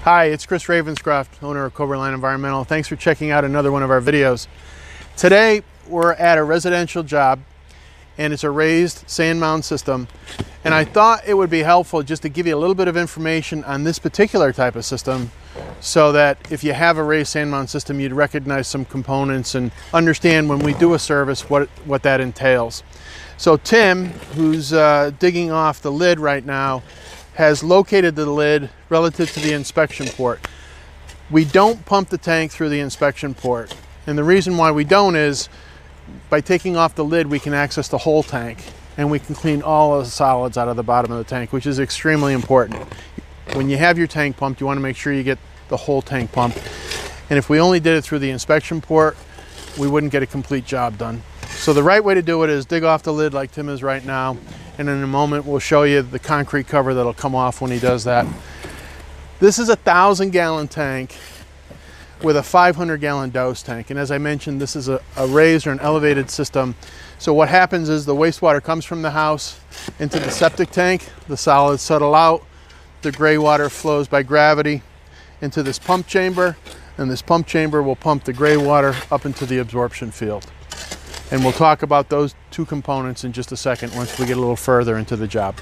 Hi, it's Chris Ravenscroft, owner of Koberlein Environmental. Thanks for checking out another one of our videos. Today, we're at a residential job, and it's a raised sand mound system. And I thought it would be helpful just to give you a little bit of information on this particular type of system, so that if you have a raised sand mound system, you'd recognize some components and understand when we do a service what that entails. So Tim, who's digging off the lid right now, has located the lid relative to the inspection port. We don't pump the tank through the inspection port. And the reason why we don't is by taking off the lid, we can access the whole tank and we can clean all the solids out of the bottom of the tank, which is extremely important. When you have your tank pumped, you want to make sure you get the whole tank pumped. And if we only did it through the inspection port, we wouldn't get a complete job done. So the right way to do it is dig off the lid like Tim is right now. And in a moment, we'll show you the concrete cover that'll come off when he does that. This is a 1,000-gallon tank with a 500-gallon dose tank. And as I mentioned, this is a raised or an elevated system. So what happens is the wastewater comes from the house into the septic tank. The solids settle out. The gray water flows by gravity into this pump chamber. And this pump chamber will pump the gray water up into the absorption field. And we'll talk about those two components in just a second once we get a little further into the job.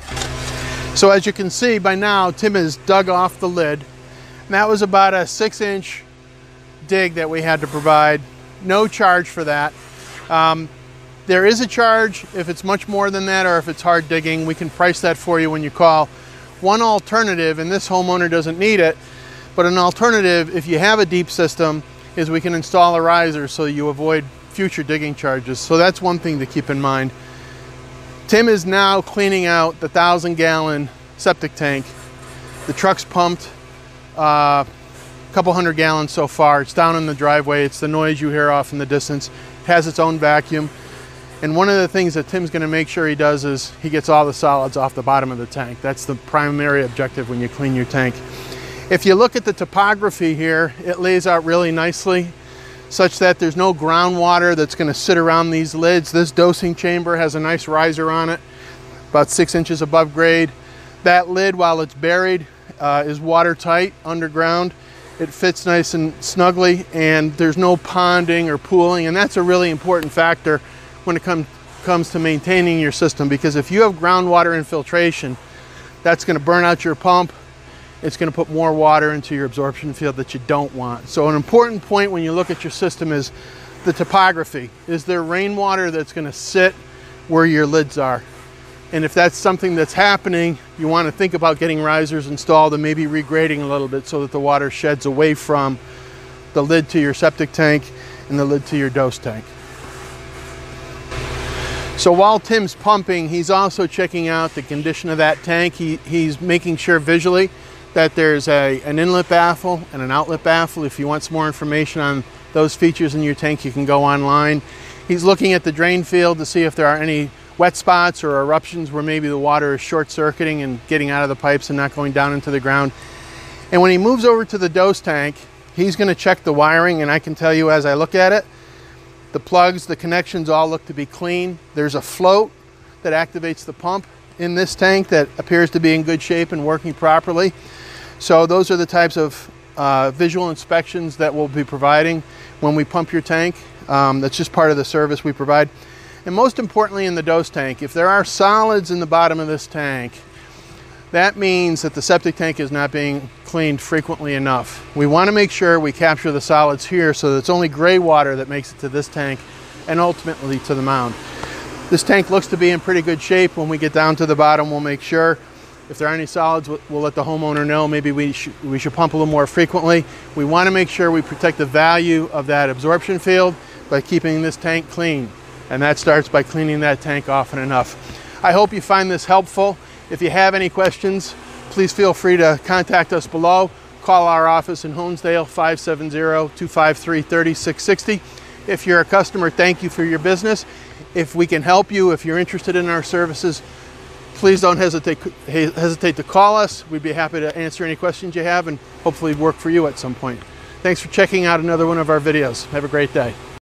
So as you can see by now, Tim has dug off the lid. And that was about a 6-inch dig that we had to provide. No charge for that. There is a charge if it's much more than that or if it's hard digging. We can price that for you when you call. One alternative, and this homeowner doesn't need it, but an alternative if you have a deep system is we can install a riser so you avoid future digging charges. So that's one thing to keep in mind. Tim is now cleaning out the 1,000-gallon septic tank. The truck's pumped a couple hundred gallons so far. It's down in the driveway. It's the noise you hear off in the distance. It has its own vacuum. And one of the things that Tim's going to make sure he does is he gets all the solids off the bottom of the tank. That's the primary objective when you clean your tank. If you look at the topography here, it lays out really nicely, such that there's no groundwater that's going to sit around these lids. This dosing chamber has a nice riser on it, about 6 inches above grade. That lid, while it's buried, is watertight underground. It fits nice and snugly, and there's no ponding or pooling, and that's a really important factor when it comes to maintaining your system, because if you have groundwater infiltration, that's going to burn out your pump. It's going to put more water into your absorption field that you don't want. So an important point when you look at your system is the topography. Is there rainwater that's going to sit where your lids are? And if that's something that's happening, you want to think about getting risers installed and maybe regrading a little bit so that the water sheds away from the lid to your septic tank and the lid to your dose tank. So while Tim's pumping, he's also checking out the condition of that tank. He's making sure visually that there's an inlet baffle and an outlet baffle. If you want some more information on those features in your tank, you can go online. He's looking at the drain field to see if there are any wet spots or eruptions where maybe the water is short-circuiting and getting out of the pipes and not going down into the ground. And when he moves over to the dose tank, he's going to check the wiring, and I can tell you as I look at it, the plugs, the connections all look to be clean. There's a float that activates the pump in this tank that appears to be in good shape and working properly. So those are the types of visual inspections that we'll be providing when we pump your tank. That's just part of the service we provide. And most importantly, in the dose tank, if there are solids in the bottom of this tank, that means that the septic tank is not being cleaned frequently enough. We want to make sure we capture the solids here so that it's only gray water that makes it to this tank and ultimately to the mound. This tank looks to be in pretty good shape. When we get down to the bottom, we'll make sure. If there are any solids, we'll let the homeowner know. Maybe we should pump a little more frequently. We want to make sure we protect the value of that absorption field by keeping this tank clean. And that starts by cleaning that tank often enough. I hope you find this helpful. If you have any questions, please feel free to contact us below. Call our office in Honesdale, 570-253-3660. If you're a customer, thank you for your business. If we can help you, if you're interested in our services, please don't hesitate to call us. We'd be happy to answer any questions you have and hopefully work for you at some point. Thanks for checking out another one of our videos. Have a great day.